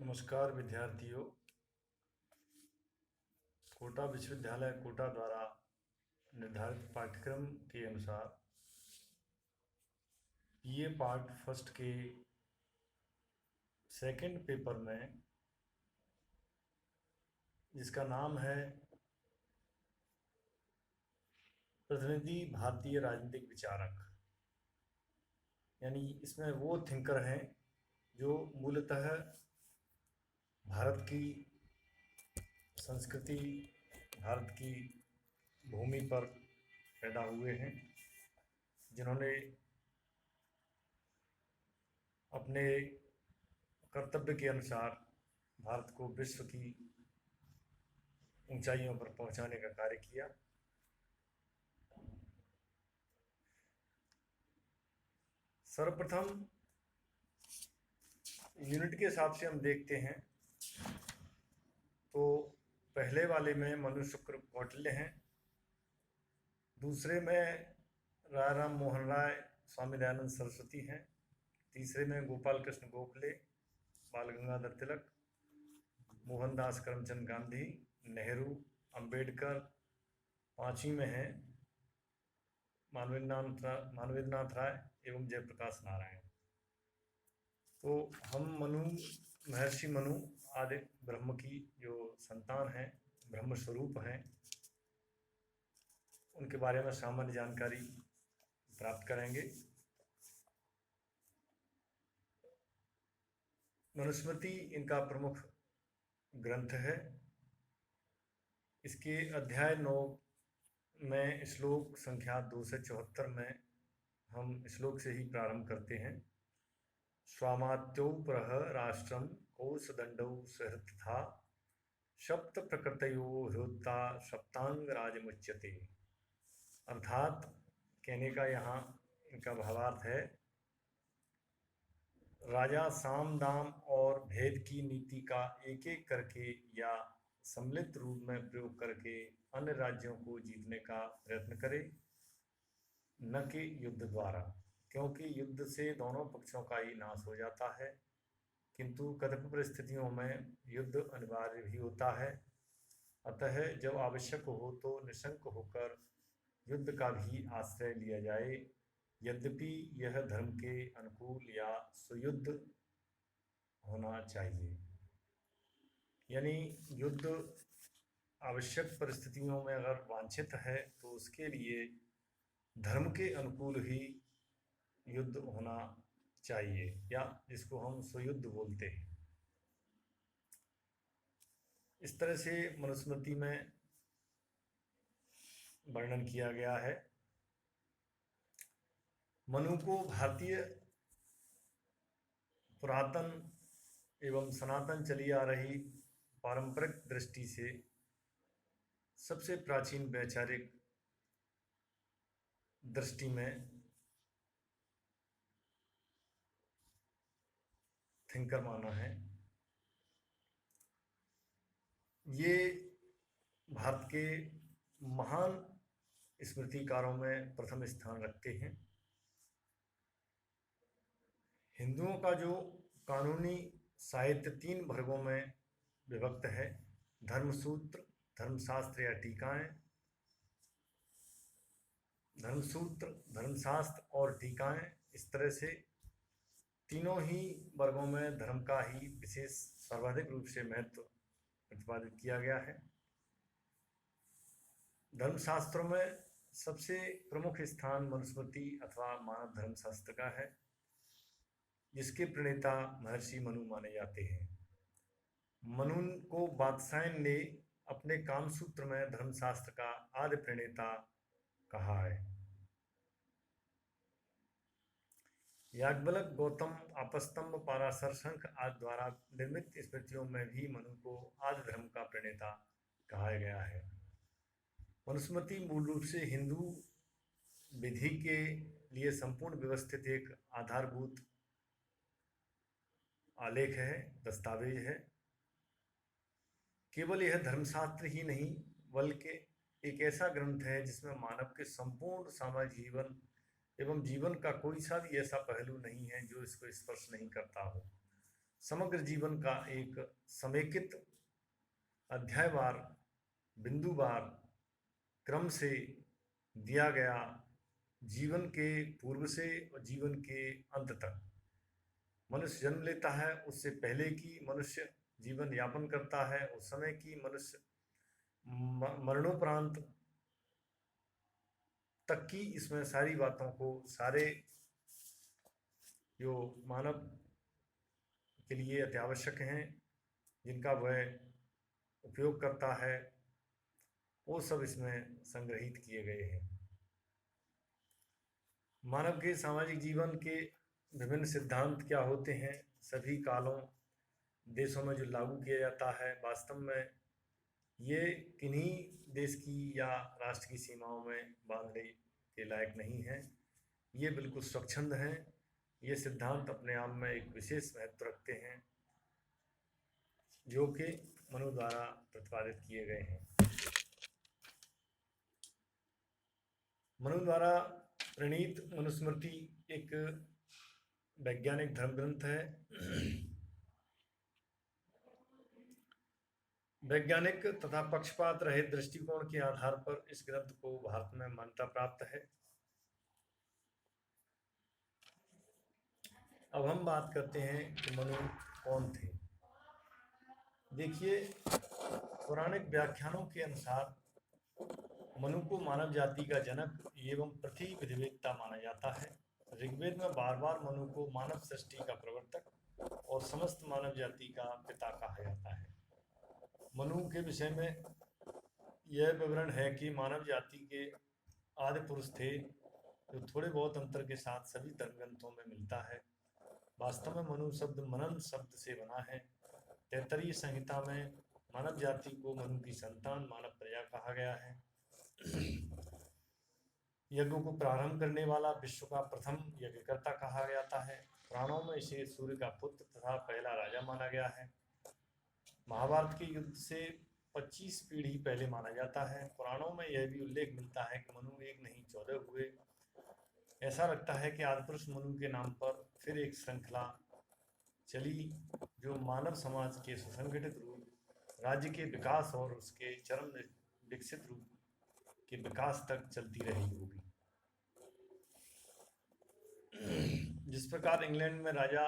नमस्कार विद्यार्थियों। कोटा विश्वविद्यालय कोटा द्वारा निर्धारित पाठ्यक्रम के अनुसार ये पार्ट फर्स्ट के सेकंड पेपर में, जिसका नाम है प्रतिनिधि भारतीय राजनीतिक विचारक, यानी इसमें वो थिंकर हैं जो मूलतः भारत की संस्कृति, भारत की भूमि पर पैदा हुए हैं, जिन्होंने अपने कर्तव्य के अनुसार भारत को विश्व की ऊंचाइयों पर पहुंचाने का कार्य किया। सर्वप्रथम यूनिट के हिसाब से हम देखते हैं तो पहले वाले में मनु शुक्र कौटिल्य हैं, दूसरे में राजाराम मोहन राय, स्वामी दयानंद सरस्वती हैं, तीसरे में गोपाल कृष्ण गोखले, बाल गंगाधर तिलक, मोहनदास करमचंद गांधी, नेहरू, अंबेडकर, पांचवी में है मानवेंद्रनाथ राय एवं जयप्रकाश नारायण। तो हम महर्षि मनु आदि ब्रह्म की जो संतान हैं, ब्रह्म स्वरूप हैं, उनके बारे में सामान्य जानकारी प्राप्त करेंगे। मनुस्मृति इनका प्रमुख ग्रंथ है। इसके अध्याय 9 में श्लोक संख्या 2 से 74 में हम श्लोक से ही प्रारंभ करते हैं। स्वामात्यो प्रह राष्ट्रम कोसदंडौ सहृतथा सप्त प्रकृतयो हृता सप्तांग राजमुच्यते। अर्थात कहने का यहाँ इनका भावार्थ है, राजा साम दाम और भेद की नीति का एक एक करके या सम्मिलित रूप में प्रयोग करके अन्य राज्यों को जीतने का प्रयत्न करे, न कि युद्ध द्वारा, क्योंकि युद्ध से दोनों पक्षों का ही नाश हो जाता है, किंतु कतिपय परिस्थितियों में युद्ध अनिवार्य भी होता है। अतः जब आवश्यक हो तो निशंक होकर युद्ध का भी आश्रय लिया जाए, यद्यपि यह धर्म के अनुकूल या सुयुद्ध होना चाहिए। यानी युद्ध आवश्यक परिस्थितियों में अगर वांछित है तो उसके लिए धर्म के अनुकूल ही युद्ध होना चाहिए, या जिसको हम सुयुद्ध बोलते हैं। इस तरह से मनुस्मृति में वर्णन किया गया है। मनु को भारतीय पुरातन एवं सनातन चली आ रही पारंपरिक दृष्टि से सबसे प्राचीन वैचारिक दृष्टि में थिंकर माना है। ये भारत के महान स्मृतिकारों में प्रथम स्थान रखते हैं। हिंदुओं का जो कानूनी साहित्य 3 वर्गों में विभक्त है, धर्मसूत्र, धर्मशास्त्र या टीकाएं। धर्मसूत्र, धर्मशास्त्र और टीकाएं, इस तरह से तीनों ही वर्गों में धर्म का ही विशेष सर्वाधिक रूप से महत्व प्रतिपादित किया गया है। धर्मशास्त्रों में सबसे प्रमुख स्थान मनुस्मृति अथवा मानव धर्मशास्त्र का है, जिसके प्रणेता महर्षि मनु माने जाते हैं। मनु को वात्सायन ने अपने कामसूत्र में धर्मशास्त्र का आदि प्रणेता कहा है। याज्ञवल्क्य, गौतम, आपस्तंभ, पाराशर, शंख आदि द्वारा निर्मित स्मृतियों में भी मनु को आदि धर्म का प्रणेता कहा गया है। मनुस्मृति मूल रूप से हिंदू विधि के लिए संपूर्ण व्यवस्थित एक आधारभूत आलेख है, दस्तावेज है। केवल यह धर्मशास्त्र ही नहीं, बल्कि एक ऐसा ग्रंथ है जिसमें मानव के संपूर्ण सामाजिक जीवन एवं जीवन का कोई सा भी ऐसा पहलू नहीं है जो इसको स्पर्श नहीं करता हो। समग्र जीवन का एक समेकित अध्यायवार बिंदुवार क्रम से दिया गया जीवन के पूर्व से और जीवन के अंत तक। मनुष्य जन्म लेता है, उससे पहले की मनुष्य जीवन यापन करता है, उस समय की मनुष्य मरणोपरांत तक की, इसमें सारी बातों को, सारे जो मानव के लिए अत्यावश्यक हैं, जिनका वह उपयोग करता है, वो सब इसमें संग्रहित किए गए हैं। मानव के सामाजिक जीवन के विभिन्न सिद्धांत क्या होते हैं, सभी कालों देशों में जो लागू किया जाता है, वास्तव में ये किन्हीं देश की या राष्ट्र की सीमाओं में बांधने के लायक नहीं है। ये बिल्कुल स्वच्छंद हैं। ये सिद्धांत अपने आप में एक विशेष महत्व रखते हैं, जो कि मनु द्वारा प्रतिपादित किए गए हैं। मनु द्वारा प्रणीत मनुस्मृति एक वैज्ञानिक धर्म ग्रंथ है। वैज्ञानिक तथा पक्षपात रहित दृष्टिकोण के आधार पर इस ग्रंथ को भारत में मान्यता प्राप्त है। अब हम बात करते हैं कि मनु कौन थे। देखिए, पौराणिक व्याख्यानों के अनुसार मनु को मानव जाति का जनक एवं पृथ्वी विधिवेत्ता माना जाता है। ऋग्वेद में बार बार मनु को मानव सृष्टि का प्रवर्तक और समस्त मानव जाति का पिता कहा जाता है। मनु के विषय में यह विवरण है कि मानव जाति के आदि पुरुष थे, जो थोड़े बहुत अंतर के साथ सभी धर्म ग्रंथों में मिलता है। वास्तव में मनु शब्द मनन शब्द से बना है। तैत्तरीय संहिता में मानव जाति को मनु की संतान मानव प्रजा कहा गया है। यज्ञों को प्रारंभ करने वाला, विश्व का प्रथम यज्ञकर्ता कहा जाता है। पुराणों में इसे सूर्य का पुत्र तथा पहला राजा माना गया है। महाभारत के युद्ध से 25 पीढ़ी पहले माना जाता है। पुराणों में यह भी उल्लेख मिलता है कि मनु एक नहीं 14 हुए। ऐसा लगता है कि आदिपुरुष मनु के नाम पर फिर एक श्रृंखला चली, जो मानव समाज के सुसंगठित रूप, राज्य के विकास और उसके चरम विकसित रूप के विकास तक चलती रही होगी। जिस प्रकार इंग्लैंड में राजा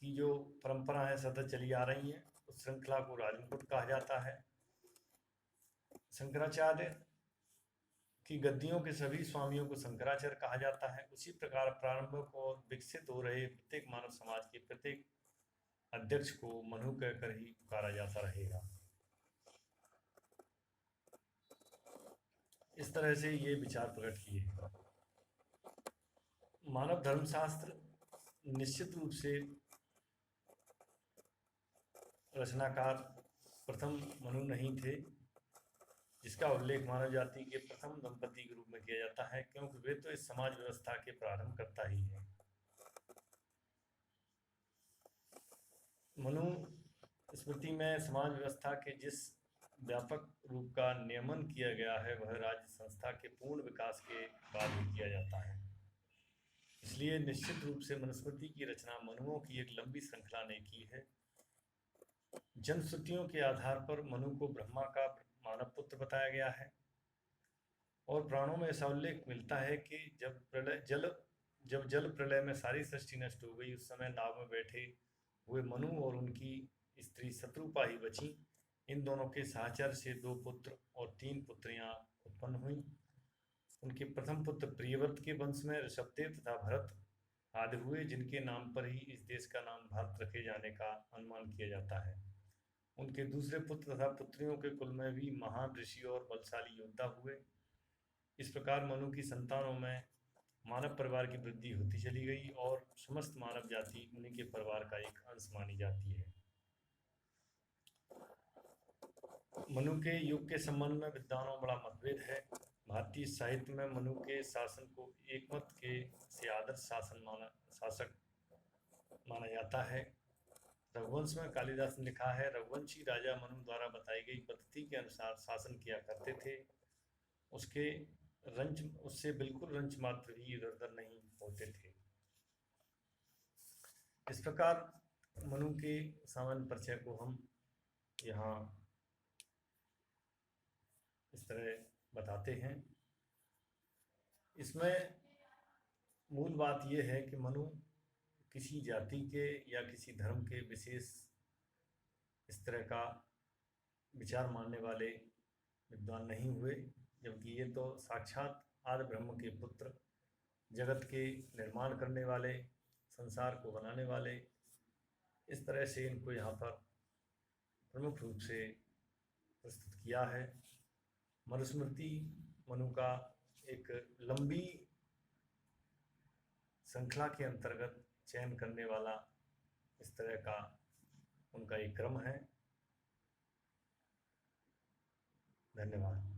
की जो परंपरा है सतत चली आ रही है, उस श्रृंखला को राजमुकुट कहा जाता है। शंकराचार्य की गद्दियों के सभी स्वामियों को शंकराचार्य कहा जाता है। उसी प्रकार प्रारंभिक और विकसित हो रहे प्रत्येक मानव समाज के प्रत्येक अध्यक्ष को मनु कहकर ही पुकारा जाता रहेगा। इस तरह से ये विचार प्रकट किए। मानव धर्मशास्त्र निश्चित रूप से रचनाकार प्रथम मनु नहीं थे, जिसका उल्लेख मानव जाति के प्रथम दंपति के रूप में किया जाता है, क्योंकि वे तो इस समाज व्यवस्था के प्रारंभ करता ही है। मनु स्मृति में समाज व्यवस्था के जिस व्यापक रूप का नियमन किया गया है, वह राज्य संस्था के पूर्ण विकास के बाद ही किया जाता है। इसलिए निश्चित रूप से मनुस्मृति की रचना मनुओं की एक लंबी श्रृंखला ने की है। जनश्रुतियों के आधार पर मनु को ब्रह्मा का मानव पुत्र बताया गया है, और पुराणों में ऐसा उल्लेख मिलता है कि जब जल प्रलय में सारी सृष्टि नष्ट हो गई, उस समय नाव में बैठे हुए मनु और उनकी स्त्री शत्रुपा ही बची। इन दोनों के साहचर्य से 2 पुत्र और 3 पुत्रियां उत्पन्न हुई। उनके प्रथम पुत्र प्रियव्रत के वंश में ऋषभदेव तथा भरत आदि हुए, जिनके नाम पर ही इस देश का नाम भारत रखे जाने का अनुमान किया जाता है। उनके दूसरे पुत्र तथा पुत्रियों के कुल में भी महान ऋषि और बलशाली योद्धा हुए। इस प्रकार मनु की संतानों में मानव परिवार की वृद्धि होती चली गई और समस्त मानव जाति उन्हीं के परिवार का एक अंश मानी जाती है। मनु के युग के संबंध में विद्वानों में बड़ा मतभेद है। भारतीय साहित्य में मनु के शासन को एकमत के से आदर्श शासक माना जाता है। रघुवंश में कालिदास ने लिखा है, रघुवंशी राजा मनु द्वारा बताई गई पद्धति के अनुसार शासन किया करते थे। उससे बिल्कुल रंच मात्र भी इधर उधर नहीं होते थे। इस प्रकार मनु के सामान्य परिचय को हम यहाँ इस तरह बताते हैं। इसमें मूल बात यह है कि मनु किसी जाति के या किसी धर्म के विशेष इस तरह का विचार मानने वाले विद्वान नहीं हुए, जबकि ये तो साक्षात आदि ब्रह्म के पुत्र, जगत के निर्माण करने वाले, संसार को बनाने वाले, इस तरह से इनको यहाँ पर प्रमुख रूप से प्रस्तुत किया है। मनुस्मृति मनु का एक लंबी श्रृंखला के अंतर्गत चयन करने वाला इस तरह का उनका एक क्रम है। धन्यवाद।